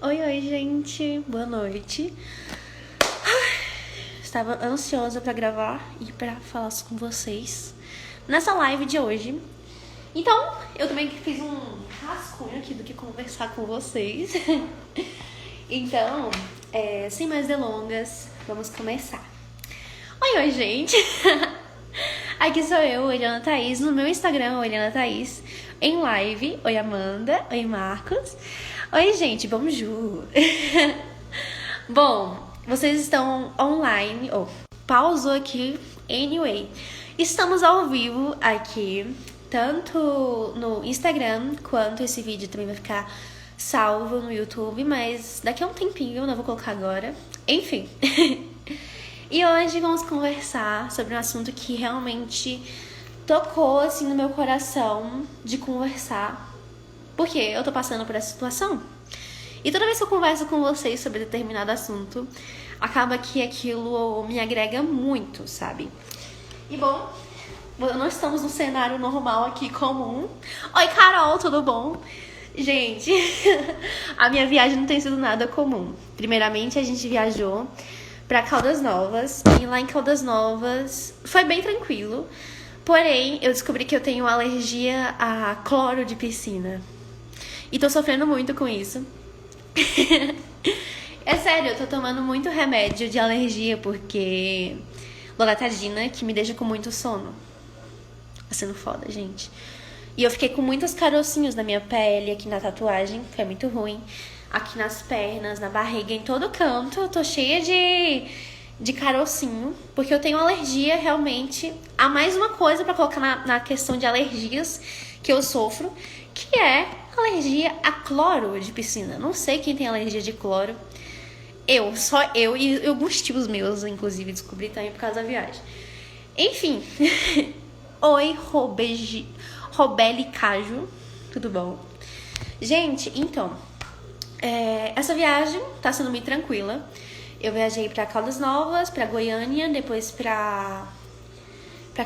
Oi, gente. Boa noite. Estava ansiosa pra gravar e pra falar com vocês nessa live de hoje. Então, eu também fiz um rascunho aqui do que conversar com vocês. Então, sem mais delongas, vamos começar. Oi, gente. Aqui sou eu, Eliana Thaís, no meu Instagram, Eliana Thaís, em live. Oi, Amanda. Oi, Marcos. Oi, gente, bonjour. Bom, vocês estão online, pausou aqui, anyway. Estamos ao vivo aqui, tanto no Instagram, quanto esse vídeo também vai ficar salvo no YouTube, mas daqui a um tempinho, eu não vou colocar agora. Enfim. E hoje vamos conversar sobre um assunto que realmente tocou, assim, no meu coração de conversar, porque eu tô passando por essa situação. E toda vez que eu converso com vocês sobre determinado assunto, acaba que aquilo me agrega muito, sabe? E bom, não estamos no cenário normal aqui, comum. Oi, Carol, tudo bom? Gente, a minha viagem não tem sido nada comum. Primeiramente, a gente viajou pra Caldas Novas, e lá em Caldas Novas foi bem tranquilo. Porém, eu descobri que eu tenho alergia a cloro de piscina. E tô sofrendo muito com isso. É sério, eu tô tomando muito remédio de alergia, porque loratadina, que me deixa com muito sono. Tá sendo foda, gente. E eu fiquei com muitos carocinhos na minha pele, aqui na tatuagem, foi muito ruim. Aqui nas pernas, na barriga, em todo canto, eu tô cheia de carocinho, porque eu tenho alergia realmente a mais uma coisa pra colocar na questão de alergias que eu sofro, que é alergia a cloro de piscina. Não sei quem tem alergia de cloro. Só eu e alguns tios meus, inclusive, descobri também por causa da viagem. Enfim. Oi, Robeli Caju. Tudo bom? Gente, então, essa viagem tá sendo muito tranquila. Eu viajei pra Caldas Novas, pra Goiânia, depois pra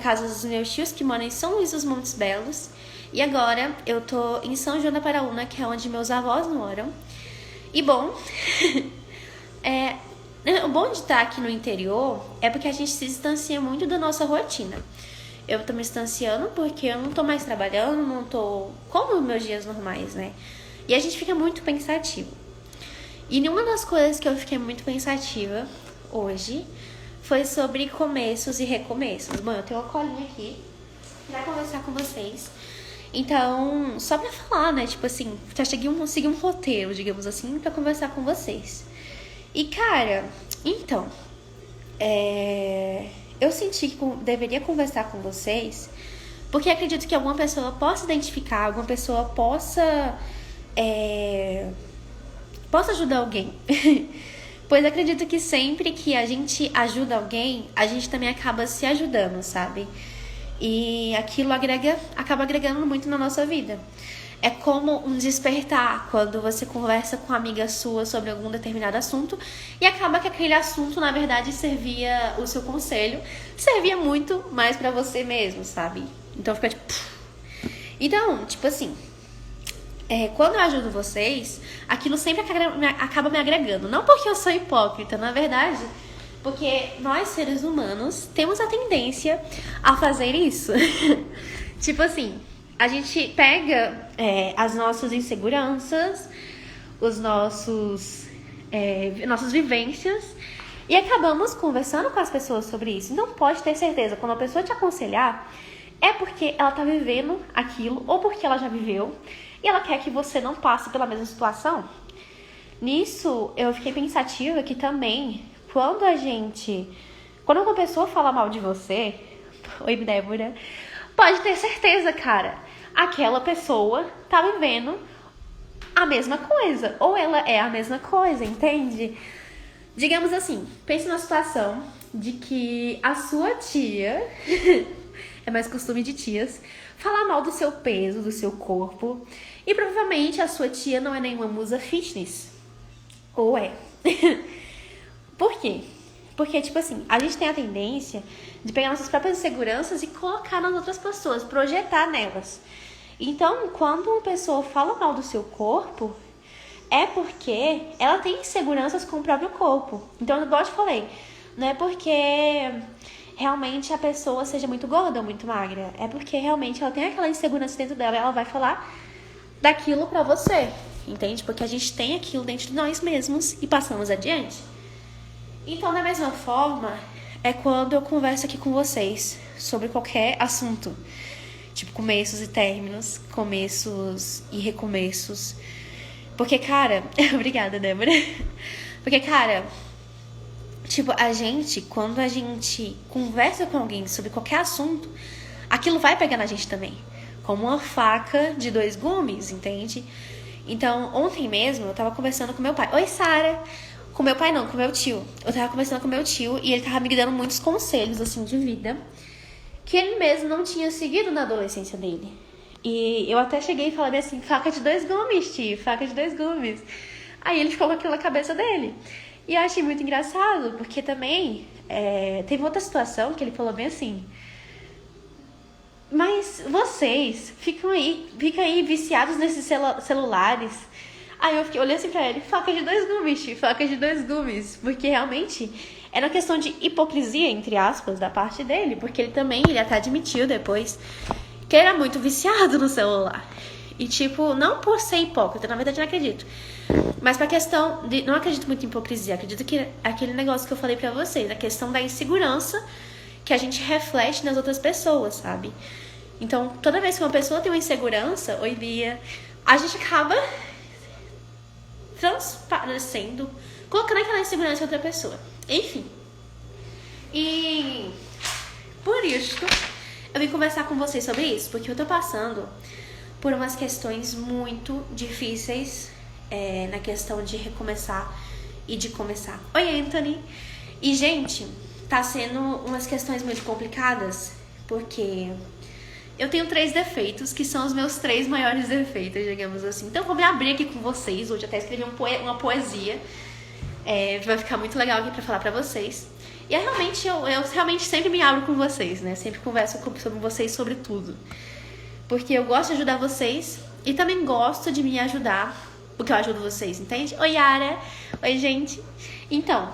casa dos meus tios que moram em São Luís dos Montes Belos. E agora eu tô em São João da Paraúna, que é onde meus avós moram. E bom, o bom de estar aqui no interior é porque a gente se distancia muito da nossa rotina. Eu tô me distanciando porque eu não tô mais trabalhando, não tô como meus dias normais, né? E a gente fica muito pensativo. E uma das coisas que eu fiquei muito pensativa hoje foi sobre começos e recomeços. Bom, eu tenho uma colinha aqui pra conversar com vocês. Então, só pra falar, né? Tipo assim, já segui um roteiro, digamos assim, pra conversar com vocês. E, cara, então, eu senti que deveria conversar com vocês, porque acredito que alguma pessoa possa identificar, alguma pessoa possa ajudar alguém. Pois acredito que sempre que a gente ajuda alguém, a gente também acaba se ajudando, sabe? E aquilo acaba agregando muito na nossa vida. É como um despertar quando você conversa com uma amiga sua sobre algum determinado assunto e acaba que aquele assunto, na verdade, servia o seu conselho, servia muito mais pra você mesmo, sabe? Então fica tipo... Então, tipo assim, quando eu ajudo vocês, aquilo sempre acaba me agregando. Não porque eu sou hipócrita, na verdade, porque nós, seres humanos, temos a tendência a fazer isso. Tipo assim, a gente pega as nossas inseguranças, nossas vivências, e acabamos conversando com as pessoas sobre isso. Então pode ter certeza, quando a pessoa te aconselhar, é porque ela tá vivendo aquilo, ou porque ela já viveu, e ela quer que você não passe pela mesma situação. Nisso, eu fiquei pensativa que também, quando uma pessoa fala mal de você, oi, Débora, pode ter certeza, cara, aquela pessoa tá vivendo a mesma coisa, ou ela é a mesma coisa, entende? Digamos assim, pense numa situação de que a sua tia, é mais costume de tias, falar mal do seu peso, do seu corpo, e provavelmente a sua tia não é nenhuma musa fitness. Ou é. Por quê? Porque, tipo assim, a gente tem a tendência de pegar nossas próprias inseguranças e colocar nas outras pessoas, projetar nelas. Então, quando uma pessoa fala mal do seu corpo, é porque ela tem inseguranças com o próprio corpo. Então, igual eu te falei, não é porque realmente a pessoa seja muito gorda ou muito magra. É porque realmente ela tem aquela insegurança dentro dela e ela vai falar daquilo pra você, entende? Porque a gente tem aquilo dentro de nós mesmos e passamos adiante. Então, da mesma forma, é quando eu converso aqui com vocês sobre qualquer assunto. Tipo, começos e términos, começos e recomeços. Porque, cara... Obrigada, Débora. Porque, cara... Tipo, quando a gente conversa com alguém sobre qualquer assunto, aquilo vai pegar na gente também. Como uma faca de 2 gumes, entende? Então, ontem mesmo, eu tava conversando com meu pai. Oi, Sara! Com meu pai não, com meu tio. Eu tava conversando com meu tio e ele tava me dando muitos conselhos, assim, de vida, que ele mesmo não tinha seguido na adolescência dele. E eu até cheguei e falei assim, faca de 2 gumes, tio, faca de 2 gumes. Aí ele ficou com aquilo na cabeça dele. E eu achei muito engraçado, porque também teve outra situação que ele falou bem assim, mas vocês ficam aí viciados nesses celulares. Aí eu olhei assim pra ele, faca de 2 gumes, tio, faca de 2 gumes. Porque realmente era uma questão de hipocrisia, entre aspas, da parte dele. Porque ele até admitiu depois que ele era muito viciado no celular. E tipo, não por ser hipócrita, na verdade eu não acredito. Mas pra questão de... Não acredito muito em hipocrisia, acredito que aquele negócio que eu falei pra vocês, a questão da insegurança que a gente reflete nas outras pessoas, sabe? Então, toda vez que uma pessoa tem uma insegurança, oi Bia, a gente acaba transparecendo, colocando aquela insegurança em outra pessoa. Enfim. E por isso, eu vim conversar com vocês sobre isso, porque eu tô passando por umas questões muito difíceis na questão de recomeçar e de começar. Oi, Anthony! E, gente, tá sendo umas questões muito complicadas, porque eu tenho 3 defeitos, que são os meus 3 maiores defeitos, digamos assim. Então, eu vou me abrir aqui com vocês. Hoje até escrevi uma poesia. Vai ficar muito legal aqui pra falar pra vocês. E eu realmente sempre me abro com vocês, né? Sempre converso sobre vocês sobre tudo. Porque eu gosto de ajudar vocês e também gosto de me ajudar, porque eu ajudo vocês, entende? Oi, Yara! Oi, gente! Então,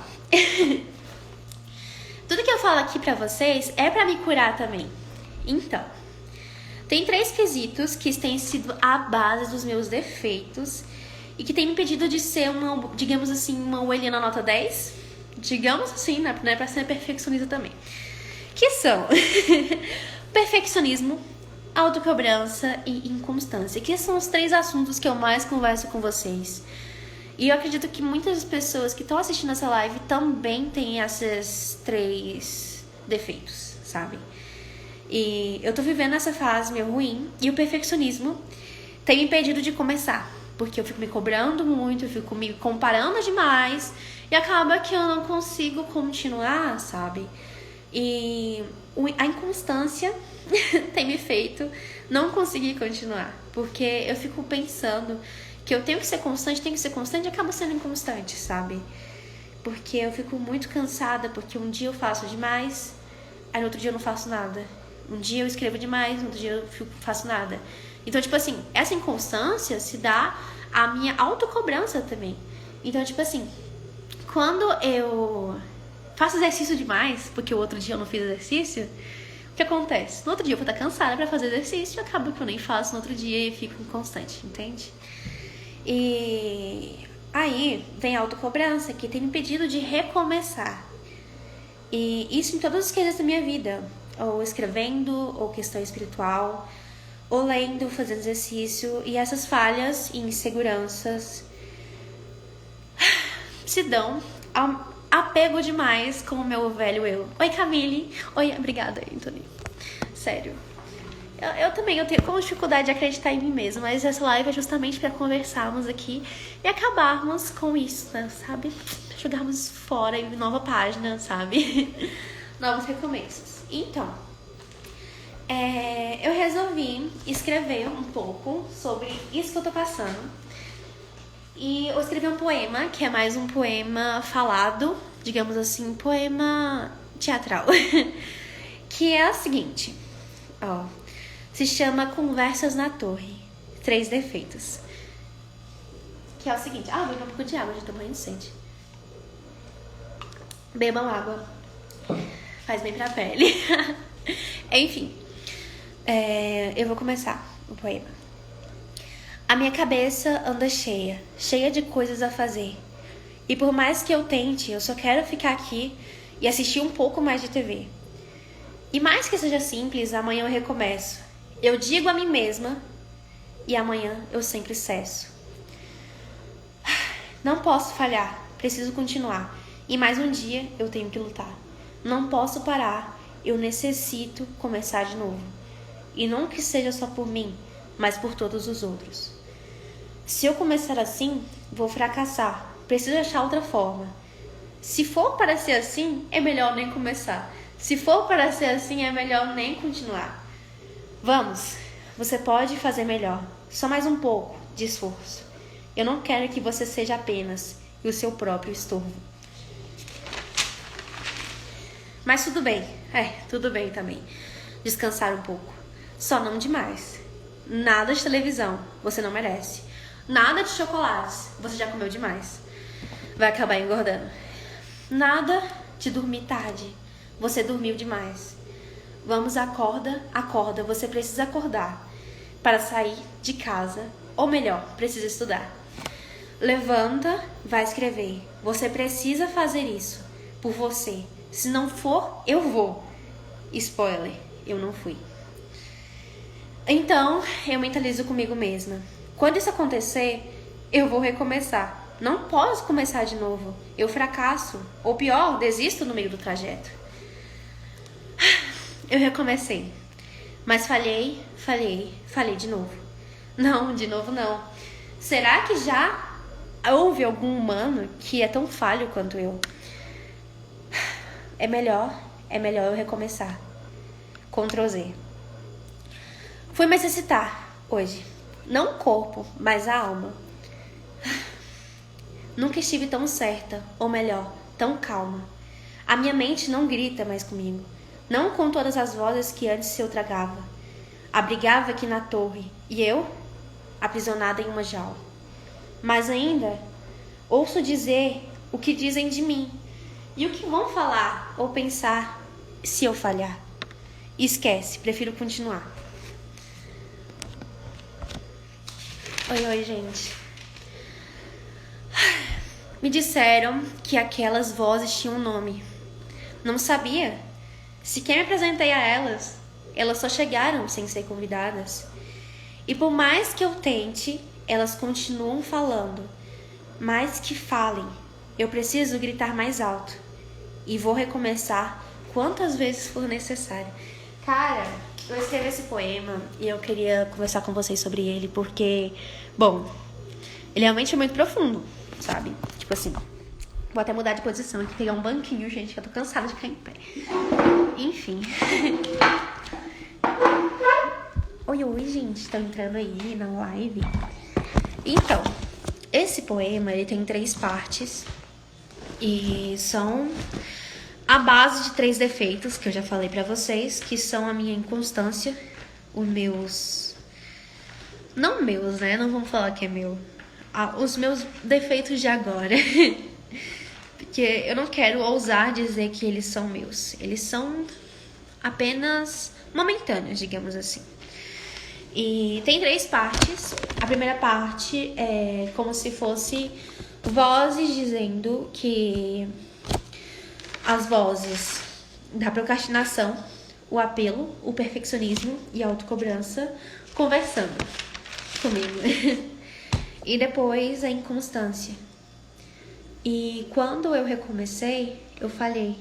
tudo que eu falo aqui pra vocês é pra me curar também. Então, tem 3 quesitos que têm sido a base dos meus defeitos e que tem me impedido de ser digamos assim, uma ovelhinha nota 10. Digamos assim, né? Não é pra ser perfeccionista também. Que são perfeccionismo, autocobrança e inconstância, que são os 3 assuntos que eu mais converso com vocês. E eu acredito que muitas pessoas que estão assistindo essa live também têm esses 3 defeitos, sabe? E eu tô vivendo essa fase meio ruim e o perfeccionismo tem me impedido de começar, porque eu fico me cobrando muito, eu fico me comparando demais e acaba que eu não consigo continuar, sabe? E a inconstância tem me feito não conseguir continuar, porque eu fico pensando que eu tenho que ser constante e acabo sendo inconstante, sabe? Porque eu fico muito cansada, porque um dia eu faço demais, aí no outro dia eu não faço nada. Um dia eu escrevo demais, no outro dia eu faço nada. Então, tipo assim, essa inconstância se dá à minha autocobrança também. Então, tipo assim, quando eu faço exercício demais, porque o outro dia eu não fiz exercício, o que acontece? No outro dia eu vou estar cansada pra fazer exercício e acaba que eu nem faço no outro dia e fico inconstante, entende? E aí vem a autocobrança que tem me impedido de recomeçar. E isso em todas as coisas da minha vida. Ou escrevendo, ou questão espiritual, ou lendo, fazendo exercício. E essas falhas e inseguranças se dão ao apego demais com o meu velho eu. Oi, Camille. Oi, obrigada, Anthony. Sério. Eu tenho como dificuldade de acreditar em mim mesma, mas essa live é justamente para conversarmos aqui e acabarmos com isso, né, sabe? Jogarmos fora em nova página, sabe? Novos recomeços. Então, eu resolvi escrever um pouco sobre isso que eu tô passando. E eu escrevi um poema, que é mais um poema falado, digamos assim, um poema teatral. Que é o seguinte, ó. Se chama Conversas na Torre. 3 defeitos. que é o seguinte. Vou beber um pouco de água, já tô morrendo de sede. Bebam água. Faz bem pra pele. Enfim. Eu vou começar o poema. A minha cabeça anda cheia de coisas a fazer. E por mais que eu tente, eu só quero ficar aqui e assistir um pouco mais de TV. E mais que seja simples, amanhã eu recomeço. Eu digo a mim mesma e amanhã eu sempre cesso. Não posso falhar, preciso continuar. E mais um dia eu tenho que lutar. Não posso parar, eu necessito começar de novo. E não que seja só por mim, mas por todos os outros. Se eu começar assim, vou fracassar. Preciso achar outra forma. Se for para ser assim, é melhor nem começar. Se for para ser assim, é melhor nem continuar. Vamos, você pode fazer melhor. Só mais um pouco de esforço. Eu não quero que você seja apenas o seu próprio estorvo. Mas tudo bem. Tudo bem também. Descansar um pouco. Só não demais. Nada de televisão, você não merece. Nada de chocolates, você já comeu demais. Vai acabar engordando. Nada de dormir tarde, você dormiu demais. Vamos, acorda, você precisa acordar para sair de casa, ou melhor, precisa estudar. Levanta, vai escrever. Você precisa fazer isso por você. Se não for, eu vou. Spoiler, eu não fui. Então, eu mentalizo comigo mesma. Quando isso acontecer, eu vou recomeçar. Não posso começar de novo. Eu fracasso. Ou pior, desisto no meio do trajeto. Eu recomecei. Mas falhei de novo. Não, de novo não. Será que já houve algum humano que é tão falho quanto eu? É melhor eu recomeçar. Ctrl Z. Fui me exercitar hoje. Não o corpo, mas a alma. Nunca estive tão certa, ou melhor, tão calma. A minha mente não grita mais comigo. Não com todas as vozes que antes eu tragava. Abrigava aqui na torre, e eu, aprisionada em uma jaula. Mas ainda, ouço dizer o que dizem de mim. E o que vão falar ou pensar se eu falhar? Esquece, prefiro continuar. Oi, gente. Me disseram que aquelas vozes tinham um nome. Não sabia. Sequer me apresentei a elas. Elas só chegaram sem ser convidadas. E por mais que eu tente, elas continuam falando. Mais que falem, eu preciso gritar mais alto. E vou recomeçar quantas vezes for necessário. Cara, eu escrevi esse poema e eu queria conversar com vocês sobre ele porque, bom, ele realmente é muito profundo, sabe? Tipo assim, vou até mudar de posição aqui, pegar um banquinho, gente, que eu tô cansada de ficar em pé. Enfim. Oi, gente, estão entrando aí na live. Então, esse poema, ele tem 3 partes e são a base de 3 defeitos que eu já falei pra vocês, que são a minha inconstância, os meus... Não meus, né? Não vamos falar que é meu. Os meus defeitos de agora. Porque eu não quero ousar dizer que eles são meus. Eles são apenas momentâneos, digamos assim. E tem 3 partes. A primeira parte é como se fosse vozes dizendo que... As vozes da procrastinação, o apelo, o perfeccionismo e a autocobrança conversando comigo. E depois a inconstância. E quando eu recomecei, eu falhei.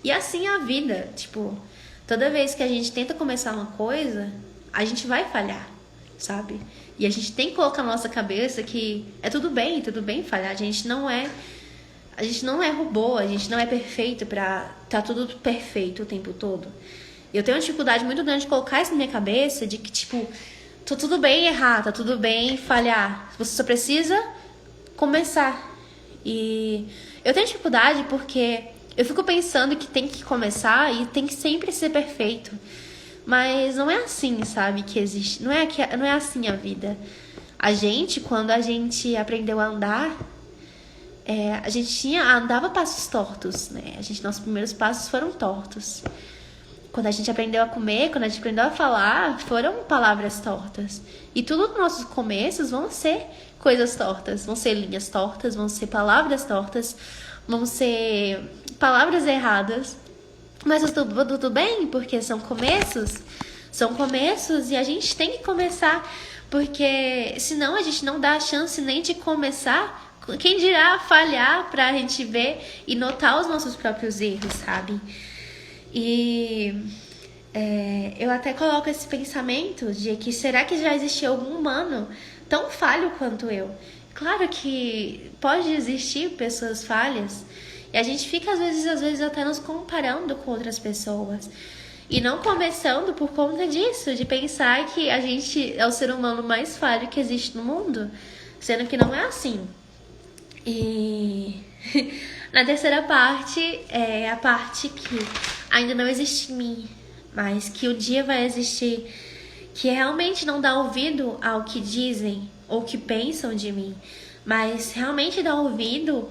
E assim é a vida. Tipo, toda vez que a gente tenta começar uma coisa, a gente vai falhar, sabe? E a gente tem que colocar na nossa cabeça que é tudo bem falhar. A gente não é robô, a gente não é perfeito pra tá tudo perfeito o tempo todo. Eu tenho uma dificuldade muito grande de colocar isso na minha cabeça, de que, tipo, tá tudo bem errar, tá tudo bem falhar. Você só precisa começar. E eu tenho dificuldade porque eu fico pensando que tem que começar e tem que sempre ser perfeito. Mas não é assim, sabe, que existe. Não é assim a vida. Quando a gente aprendeu a andar, a gente andava passos tortos, né? Nossos primeiros passos foram tortos. Quando a gente aprendeu a comer, quando a gente aprendeu a falar, foram palavras tortas. E tudo nos nossos começos vão ser coisas tortas. Vão ser linhas tortas, vão ser palavras tortas, vão ser palavras erradas. Mas tudo bem, porque são começos. São começos e a gente tem que começar, porque senão a gente não dá a chance nem de começar. Quem dirá falhar pra gente ver e notar os nossos próprios erros, sabe? E eu até coloco esse pensamento de que será que já existiu algum humano tão falho quanto eu? Claro que pode existir pessoas falhas e a gente fica às vezes até nos comparando com outras pessoas. E não começando por conta disso, de pensar que a gente é o ser humano mais falho que existe no mundo, sendo que não é assim. E na terceira parte é a parte que ainda não existe em mim, mas que um dia vai existir, que realmente não dá ouvido ao que dizem ou que pensam de mim, mas realmente dá ouvido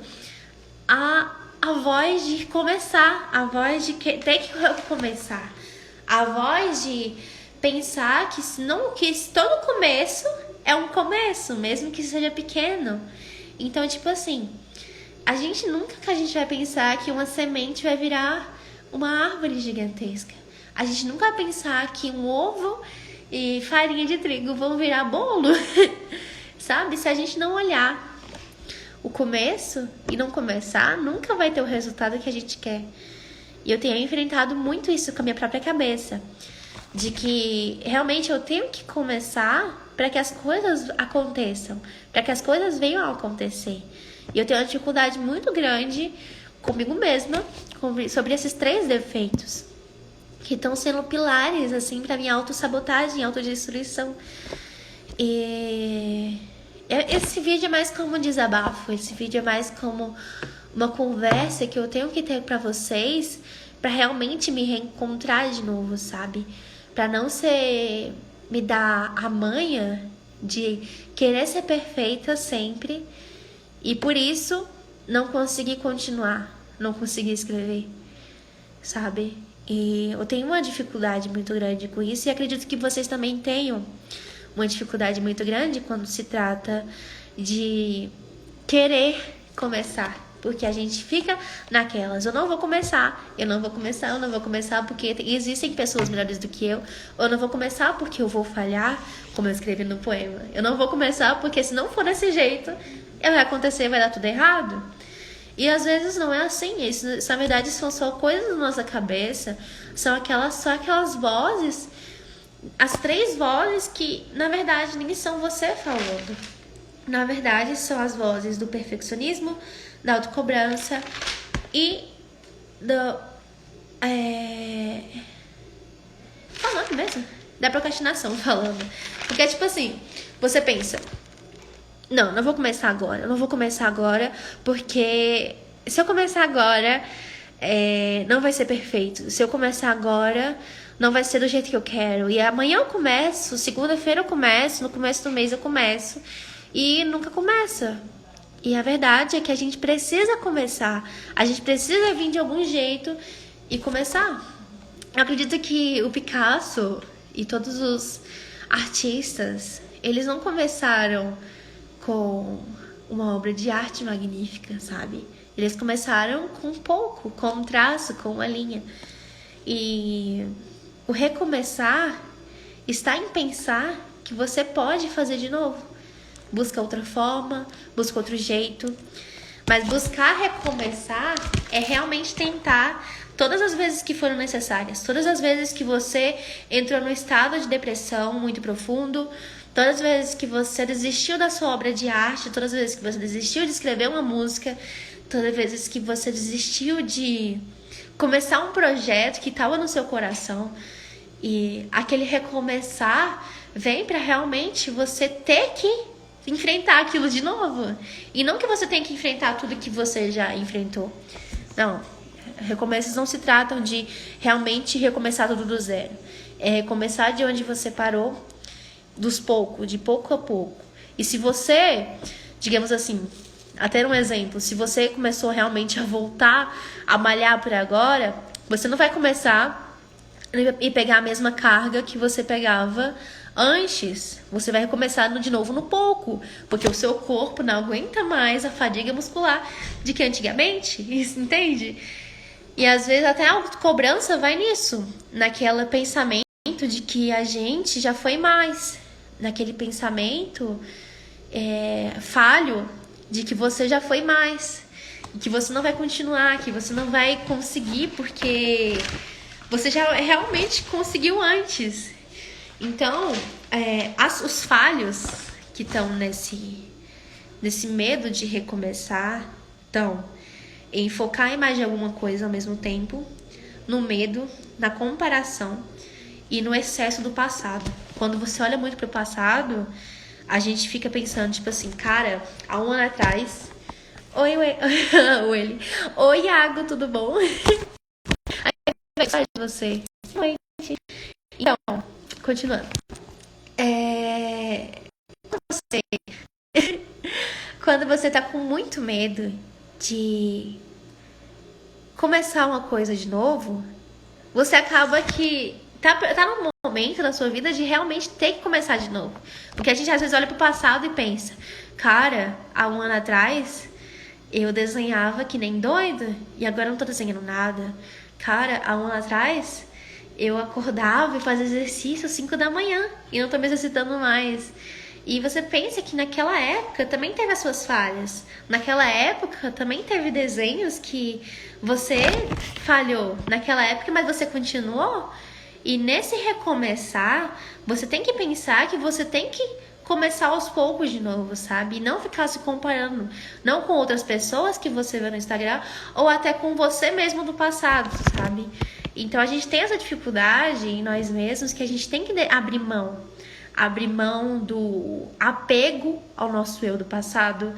a voz de começar, a voz de ter que começar, a voz de pensar que todo começo é um começo, mesmo que seja pequeno. Então, tipo assim, a gente vai pensar que uma semente vai virar uma árvore gigantesca. A gente nunca vai pensar que um ovo e farinha de trigo vão virar bolo. Sabe? Se a gente não olhar o começo e não começar, nunca vai ter o resultado que a gente quer. E eu tenho enfrentado muito isso com a minha própria cabeça. De que realmente eu tenho que começar para que as coisas aconteçam, para que as coisas venham a acontecer. E eu tenho uma dificuldade muito grande comigo mesma sobre esses 3 defeitos que estão sendo pilares assim para minha autossabotagem, autodestruição. E esse vídeo é mais como um desabafo, esse vídeo é mais como uma conversa que eu tenho que ter para vocês, para realmente me reencontrar de novo, sabe? Para não me dar a manha de querer ser perfeita sempre e por isso não conseguir continuar, não conseguir escrever, sabe? E eu tenho uma dificuldade muito grande com isso e acredito que vocês também tenham uma dificuldade muito grande quando se trata de querer começar. Porque a gente fica naquelas, eu não vou começar porque existem pessoas melhores do que eu não vou começar porque eu vou falhar, como eu escrevi no poema. Eu não vou começar porque se não for desse jeito, vai acontecer, vai dar tudo errado. E às vezes não é assim, isso na verdade são só coisas na nossa cabeça, são só aquelas vozes, as 3 vozes que na verdade nem são você falando. Na verdade são as vozes do perfeccionismo, da autocobrança e falando mesmo, da procrastinação falando. Porque tipo assim, você pensa, não vou começar agora, porque se eu começar agora, não vai ser perfeito. Se eu começar agora, não vai ser do jeito que eu quero. E amanhã eu começo, segunda-feira eu começo, no começo do mês eu começo, e nunca começa. E a verdade é que a gente precisa começar. A gente precisa vir de algum jeito e começar. Eu acredito que o Picasso e todos os artistas, eles não começaram com uma obra de arte magnífica, sabe? Eles começaram com pouco, com um traço, com uma linha. E o recomeçar está em pensar que você pode fazer de novo. Busca outra forma, busca outro jeito. Mas buscar recomeçar é realmente tentar todas as vezes que foram necessárias. Todas as vezes que você entrou num estado de depressão muito profundo. Todas as vezes que você desistiu da sua obra de arte. Todas as vezes que você desistiu de escrever uma música. Todas as vezes que você desistiu de começar um projeto que estava no seu coração. E aquele recomeçar vem para realmente você ter que enfrentar aquilo de novo. E não que você tenha que enfrentar tudo que você já enfrentou. Não. Recomeços não se tratam de realmente recomeçar tudo do zero. É recomeçar de onde você parou, de pouco a pouco. E se você, digamos assim, até um exemplo, se você começou realmente a voltar a malhar por agora, você não vai começar e pegar a mesma carga que você pegava antes. Você vai começar de novo no pouco, porque o seu corpo não aguenta mais a fadiga muscular de que antigamente, isso, entende? E às vezes até a autocobrança vai nisso, naquele pensamento de que a gente já foi mais, naquele pensamento falho de que você já foi mais, que você não vai continuar, que você não vai conseguir porque você já realmente conseguiu antes. Então, os falhos que estão nesse medo de recomeçar estão em focar em mais de alguma coisa ao mesmo tempo, no medo, na comparação e no excesso do passado. Quando você olha muito pro passado, a gente fica pensando, tipo assim, cara, há um ano atrás... Oi, oi, Iago, tudo bom? Aí vai de você. Oi, gente. Então, continuando. Quando você tá com muito medo de começar uma coisa de novo, você acaba que tá num momento da sua vida de realmente ter que começar de novo. Porque a gente às vezes olha pro passado e pensa, cara, há um ano atrás eu desenhava que nem doida e agora eu não tô desenhando nada. Cara, há um ano atrás eu acordava e fazia exercício às 5 da manhã e não tô me exercitando mais. E você pensa que naquela época também teve as suas falhas. Naquela época também teve desenhos que você falhou naquela época, mas você continuou. E nesse recomeçar, você tem que pensar que você tem que começar aos poucos de novo, sabe? E não ficar se comparando, não com outras pessoas que você vê no Instagram, ou até com você mesmo do passado, sabe? Então a gente tem essa dificuldade em nós mesmos que a gente tem que abrir mão. Abrir mão do apego ao nosso eu do passado,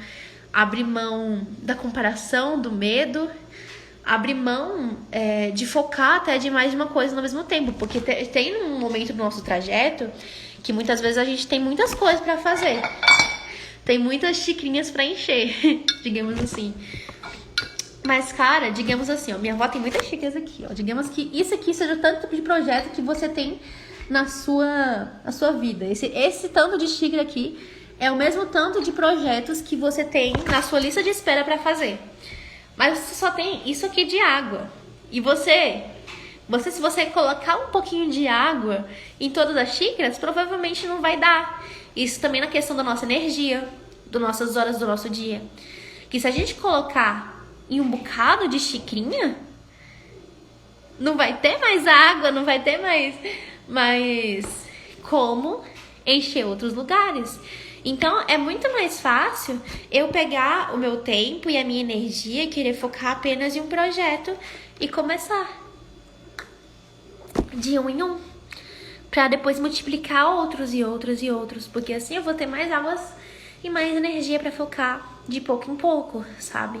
abrir mão da comparação, do medo, abrir mão de focar até de mais de uma coisa ao mesmo tempo, porque tem um momento do nosso trajeto que muitas vezes a gente tem muitas coisas para fazer, tem muitas xicrinhas para encher, digamos assim. Mas, cara, digamos assim, ó, minha avó tem muitas xícaras aqui, ó. Digamos que isso aqui seja o tanto de projeto que você tem na sua vida. Esse tanto de xícara aqui é o mesmo tanto de projetos que você tem na sua lista de espera para fazer. Mas você só tem isso aqui de água. E se você colocar um pouquinho de água em todas as xícaras, provavelmente não vai dar. Isso também na questão da nossa energia, das nossas horas do nosso dia. Que se a gente colocar em um bocado de xicrinha, não vai ter mais água, não vai ter mais como encher outros lugares. Então é muito mais fácil eu pegar o meu tempo e a minha energia e querer focar apenas em um projeto e começar de um em um, para depois multiplicar outros e outros e outros, porque assim eu vou ter mais aulas e mais energia para focar de pouco em pouco, sabe?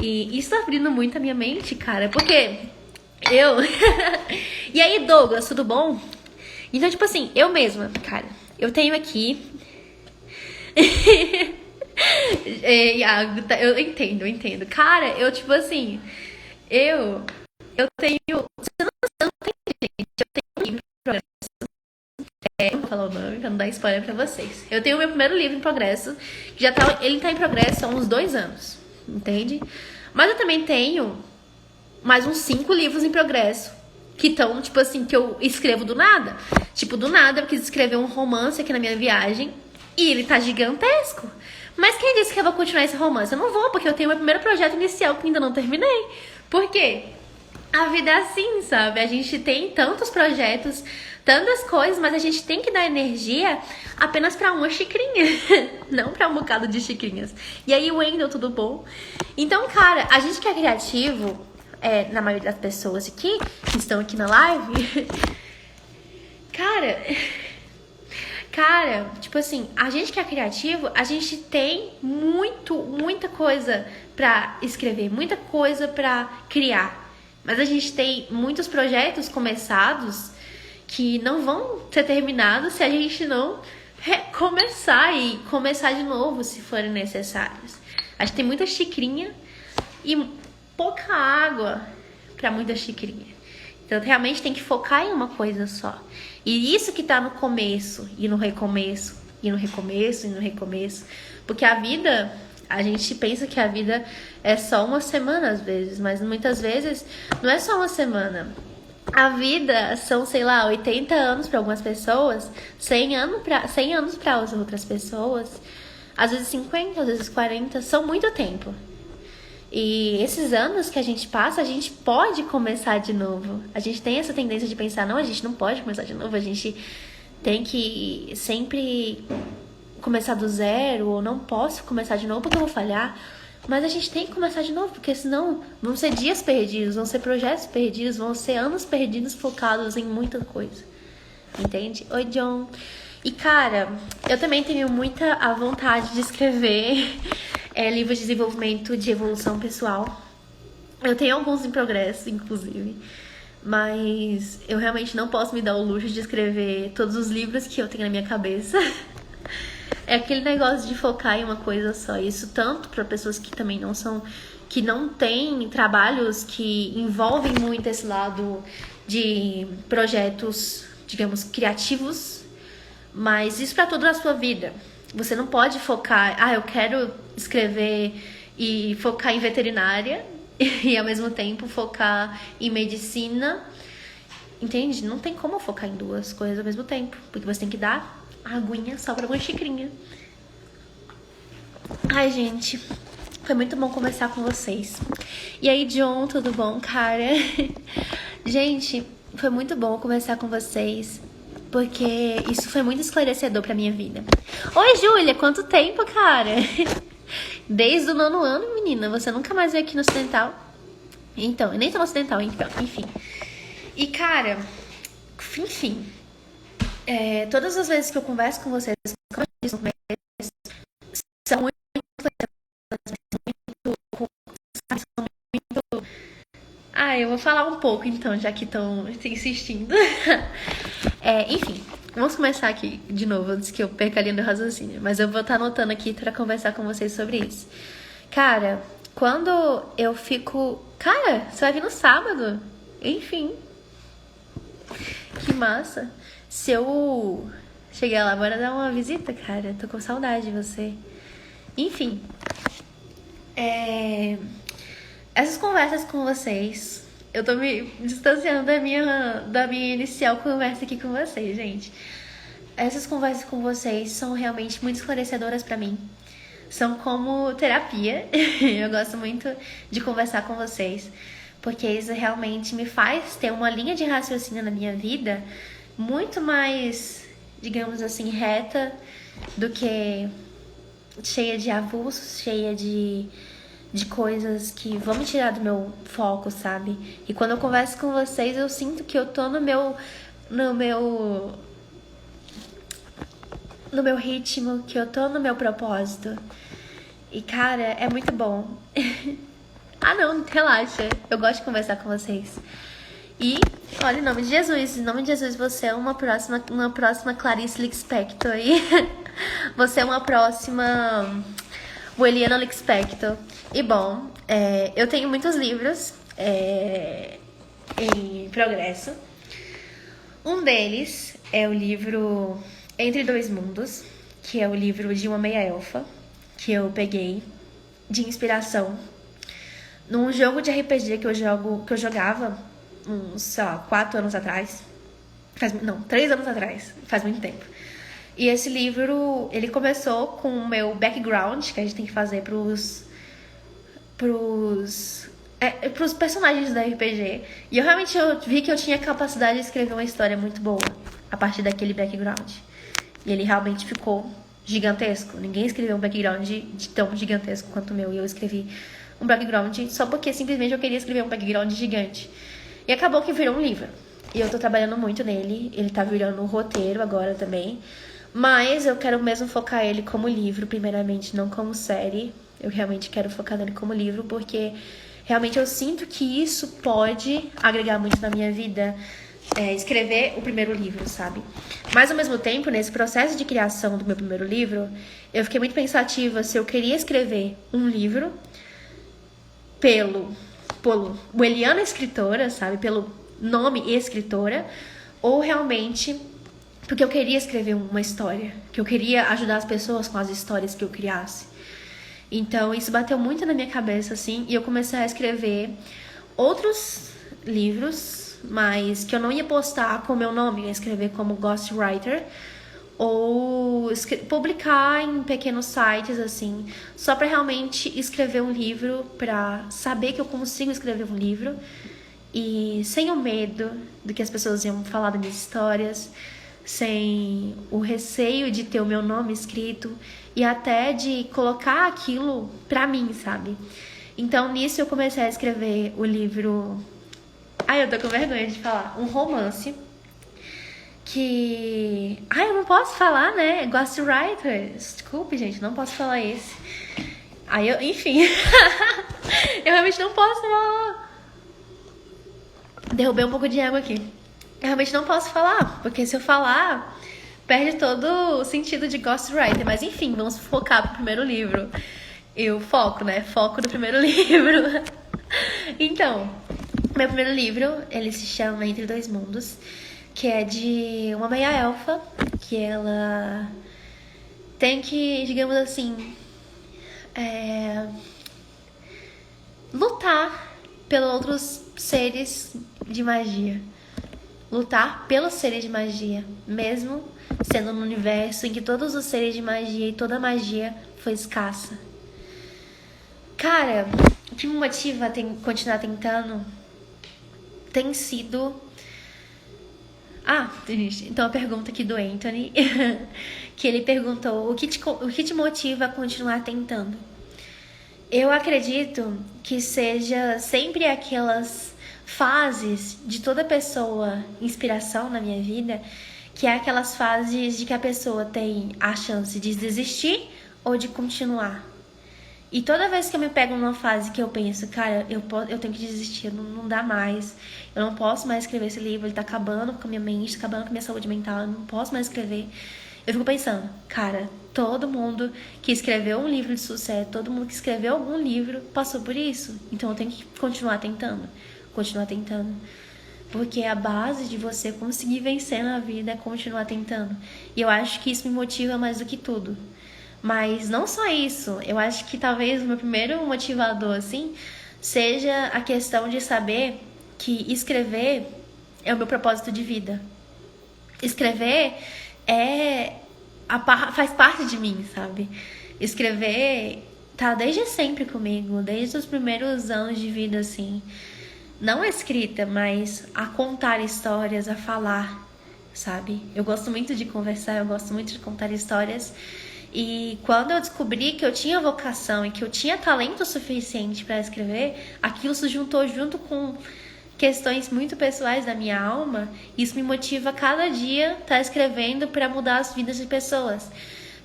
E isso tá abrindo muito a minha mente, cara, porque eu... E aí, Douglas, tudo bom? Então, tipo assim, eu mesma, cara, eu tenho aqui... Iago, eu entendo. Cara, eu, tipo assim, eu tenho... Você não tem, gente, eu tenho um livro em progresso. Vou falar o nome pra não dar spoiler pra vocês. Eu tenho o meu primeiro livro em progresso, que ele tá em progresso há uns 2 anos, entende? Mas eu também tenho mais uns 5 livros em progresso, que estão, tipo assim, que eu escrevo do nada. Tipo, do nada eu quis escrever um romance aqui na minha viagem e ele tá gigantesco. Mas quem disse que eu vou continuar esse romance? Eu não vou, porque eu tenho meu primeiro projeto inicial que ainda não terminei. Por quê? A vida é assim, sabe? A gente tem tantos projetos, tantas coisas, mas a gente tem que dar energia apenas pra uma xicrinha, não pra um bocado de xicrinhas. E aí, Wendel, tudo bom? Então, cara, a gente que é criativo, na maioria das pessoas aqui, que estão aqui na live, cara, tipo assim, a gente que é criativo, a gente tem muita coisa pra escrever, muita coisa pra criar. Mas a gente tem muitos projetos começados que não vão ser terminados se a gente não recomeçar e começar de novo se forem necessários. Acho que tem muita xicrinha e pouca água para muita xicrinha. Então realmente tem que focar em uma coisa só. E isso que tá no começo e no recomeço, e no recomeço, e no recomeço. Porque a vida, a gente pensa que a vida é só uma semana às vezes, mas muitas vezes não é só uma semana. A vida são, sei lá, 80 anos para algumas pessoas, 100 anos para as outras pessoas, às vezes 50, às vezes 40, são muito tempo. E esses anos que a gente passa, a gente pode começar de novo. A gente tem essa tendência de pensar, não, a gente não pode começar de novo, a gente tem que sempre começar do zero, ou não posso começar de novo porque eu vou falhar. Mas a gente tem que começar de novo, porque senão vão ser dias perdidos, vão ser projetos perdidos, vão ser anos perdidos focados em muita coisa. Entende? Oi, John. E, cara, eu também tenho muita a vontade de escrever livros de desenvolvimento de evolução pessoal. Eu tenho alguns em progresso, inclusive. Mas eu realmente não posso me dar o luxo de escrever todos os livros que eu tenho na minha cabeça. É aquele negócio de focar em uma coisa só. Isso tanto para pessoas que também não são, que não têm trabalhos que envolvem muito esse lado de projetos, digamos, criativos, mas isso para toda a sua vida. Você não pode focar, eu quero escrever e focar em veterinária e ao mesmo tempo focar em medicina. Entende? Não tem como focar em duas coisas ao mesmo tempo, porque você tem que dar a aguinha só pra uma xicrinha. Ai, gente, foi muito bom conversar com vocês. E aí, John, tudo bom, cara? Gente, foi muito bom conversar com vocês, porque isso foi muito esclarecedor pra minha vida. Oi, Júlia, quanto tempo, cara? Desde o 9º ano, menina, você nunca mais veio aqui no Ocidental. Então, eu nem tô no Ocidental, então, enfim. E, cara, enfim, todas as vezes que eu converso com vocês, como eu disse no começo, são muito, eu vou falar um pouco então, já que estão insistindo. Enfim, vamos começar aqui de novo, antes que eu perca a linha do raciocínio. Mas eu vou estar anotando aqui pra conversar com vocês sobre isso. Cara, quando eu fico... Cara, você vai vir no sábado? Enfim. Que massa. Se eu chegar lá, bora dar uma visita, cara. Tô com saudade de você. Enfim. Essas conversas com vocês, eu tô me distanciando da minha inicial conversa aqui com vocês, gente. Essas conversas com vocês são realmente muito esclarecedoras pra mim. São como terapia. Eu gosto muito de conversar com vocês, porque isso realmente me faz ter uma linha de raciocínio na minha vida muito mais, digamos assim, reta do que cheia de avulsos, cheia de coisas que vão me tirar do meu foco, sabe? E quando eu converso com vocês, eu sinto que eu tô no meu ritmo, que eu tô no meu propósito. E, cara, é muito bom. Não, relaxa. Eu gosto de conversar com vocês. E, olha, em nome de Jesus. Em nome de Jesus, você é uma próxima Clarice Lispector aí. Você é uma próxima Eliana Lispector. E, bom, eu tenho muitos livros em progresso. Um deles é o livro Entre Dois Mundos, que é o livro de uma meia-elfa, que eu peguei de inspiração num jogo de RPG que eu jogava uns, sei lá, 4 anos atrás. 3 anos atrás, faz muito tempo. E esse livro, ele começou com o meu background, que a gente tem que fazer pros personagens da RPG. E eu realmente vi que eu tinha capacidade de escrever uma história muito boa a partir daquele background. E ele realmente ficou gigantesco. Ninguém escreveu um background tão gigantesco quanto o meu. E eu escrevi um background só porque simplesmente eu queria escrever um background gigante. E acabou que virou um livro. E eu tô trabalhando muito nele. Ele tá virando um roteiro agora também. Mas eu quero mesmo focar ele como livro, primeiramente, não como série. Eu realmente quero focar nele como livro, porque realmente eu sinto que isso pode agregar muito na minha vida, escrever o primeiro livro, sabe? Mas ao mesmo tempo, nesse processo de criação do meu primeiro livro, eu fiquei muito pensativa se eu queria escrever um livro pelo Eliana escritora, sabe? Pelo nome escritora, ou realmente porque eu queria escrever uma história, que eu queria ajudar as pessoas com as histórias que eu criasse. Então isso bateu muito na minha cabeça, assim, e eu comecei a escrever outros livros, mas que eu não ia postar com o meu nome, ia escrever como ghostwriter, ou publicar em pequenos sites, assim, só pra realmente escrever um livro, pra saber que eu consigo escrever um livro, e sem o medo do que as pessoas iam falar das minhas histórias, sem o receio de ter o meu nome escrito e até de colocar aquilo pra mim, sabe? Então, nisso eu comecei a escrever o livro... Ai, eu tô com vergonha de falar. Um romance que... Ai, eu não posso falar, né? Ghostwriter. Desculpe, gente, não posso falar esse. Aí eu... Enfim. Eu realmente não posso falar. Derrubei um pouco de água aqui. Eu realmente não posso falar, porque se eu falar, perde todo o sentido de ghostwriter. Mas enfim, vamos focar pro primeiro livro. Eu foco, né? Foco no primeiro livro. Então, meu primeiro livro, ele se chama Entre Dois Mundos, que é de uma meia-elfa, que ela tem que, digamos assim, lutar pelos outros seres de magia. Lutar pelos seres de magia, mesmo sendo no universo em que todos os seres de magia e toda magia foi escassa. Cara, o que me motiva a continuar tentando tem sido... então a pergunta aqui do Anthony, que ele perguntou, o que te motiva a continuar tentando? Eu acredito que seja sempre aquelas fases de toda pessoa, inspiração na minha vida, que é aquelas fases de que a pessoa tem a chance de desistir ou de continuar. E toda vez que eu me pego numa fase que eu penso, cara, eu tenho que desistir, não dá mais, eu não posso mais escrever esse livro, ele tá acabando com a minha mente, tá acabando com a minha saúde mental, eu não posso mais escrever. Eu fico pensando, cara, todo mundo que escreveu um livro de sucesso, todo mundo que escreveu algum livro passou por isso. Então eu tenho que continuar tentando. Porque a base de você conseguir vencer na vida é continuar tentando. E eu acho que isso me motiva mais do que tudo. Mas não só isso. Eu acho que talvez o meu primeiro motivador, assim, seja a questão de saber que escrever é o meu propósito de vida. Escrever faz parte de mim, sabe? Escrever tá desde sempre comigo, desde os primeiros anos de vida, assim. Não a escrita, mas a contar histórias, a falar, sabe? Eu gosto muito de conversar, eu gosto muito de contar histórias. E quando eu descobri que eu tinha vocação e que eu tinha talento suficiente para escrever, aquilo se juntou junto com questões muito pessoais da minha alma. Isso me motiva a cada dia estar escrevendo para mudar as vidas de pessoas,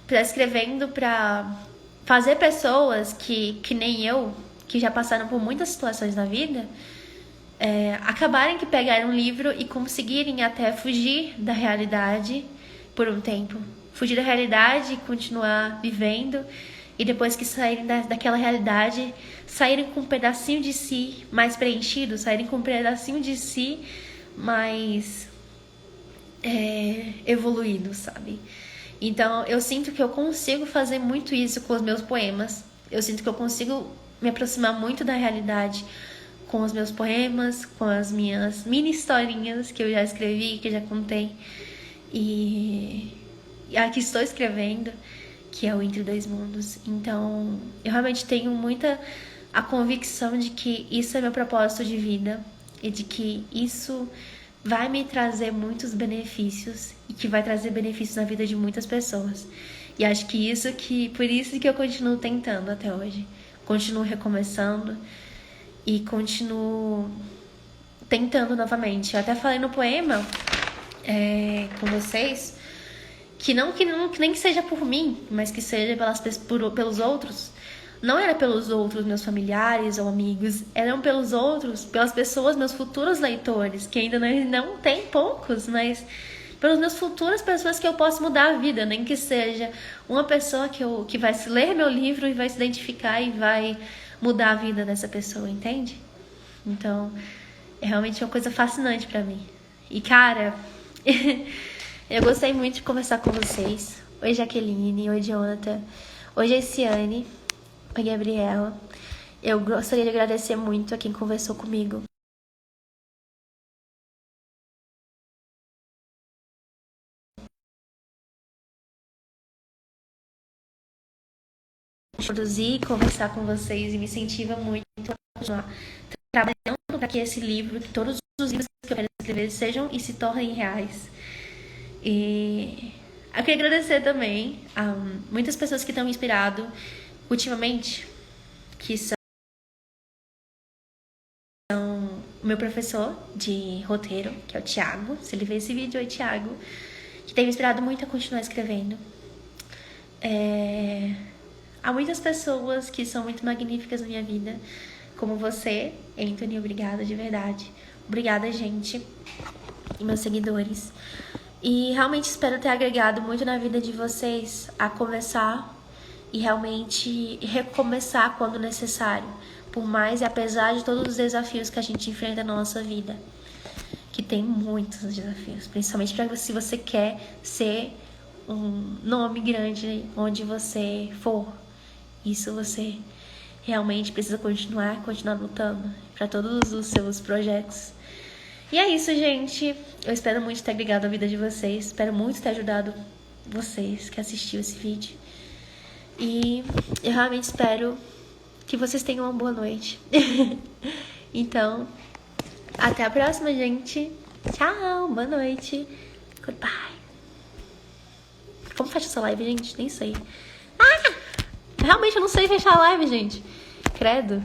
estar escrevendo para fazer pessoas que nem eu, que já passaram por muitas situações na vida, acabarem que pegaram um livro e conseguirem até fugir da realidade por um tempo. Fugir da realidade e continuar vivendo. E depois que saírem daquela realidade, saírem com um pedacinho de si mais preenchido, saírem com um pedacinho de si mais evoluído, sabe? Então eu sinto que eu consigo fazer muito isso com os meus poemas. Eu sinto que eu consigo me aproximar muito da realidade com os meus poemas, com as minhas mini historinhas que eu já escrevi, que eu já contei. E aqui estou escrevendo, que é o Entre Dois Mundos. Então, eu realmente tenho muita a convicção de que isso é meu propósito de vida e de que isso vai me trazer muitos benefícios e que vai trazer benefícios na vida de muitas pessoas. E acho que por isso que eu continuo tentando até hoje. Continuo recomeçando e continuo tentando novamente. Eu até falei no poema com vocês que nem que seja por mim, mas que seja pelos outros. não era pelos outros, meus familiares ou amigos, eram pelos outros, pelas pessoas, meus futuros leitores, que ainda não tem poucos, mas pelas minhas futuras pessoas que eu posso mudar a vida, nem que seja uma pessoa que vai ler meu livro e vai se identificar e vai mudar a vida dessa pessoa, entende? Então, é realmente uma coisa fascinante pra mim. E, cara, eu gostei muito de conversar com vocês. Oi, Jaqueline. Oi, Jonathan. Oi, Jessiane. Oi, Gabriela. Eu gostaria de agradecer muito a quem conversou comigo. Produzir, conversar com vocês e me incentiva muito a continuar trabalhando para que esse livro, que todos os livros que eu quero escrever sejam e se tornem reais. E eu queria agradecer também a muitas pessoas que estão me inspirado ultimamente, que são o meu professor de roteiro, que é o Thiago. Se ele ver esse vídeo, oi, Thiago, que tem me inspirado muito a continuar escrevendo. Há muitas pessoas que são muito magníficas na minha vida, como você, Anthony. Obrigada, de verdade. Obrigada, gente, e meus seguidores. E realmente espero ter agregado muito na vida de vocês a começar e realmente recomeçar quando necessário. Por mais e apesar de todos os desafios que a gente enfrenta na nossa vida. Que tem muitos desafios. Principalmente para se você quer ser um nome grande onde você for. Isso você realmente precisa continuar lutando para todos os seus projetos. E é isso, gente. Eu espero muito ter agregado a vida de vocês. Espero muito ter ajudado vocês que assistiram esse vídeo. E eu realmente espero que vocês tenham uma boa noite. Então, até a próxima, gente. Tchau, boa noite. Goodbye. Como fecha essa live, gente? Nem sei. Realmente eu não sei fechar a live, gente. Credo.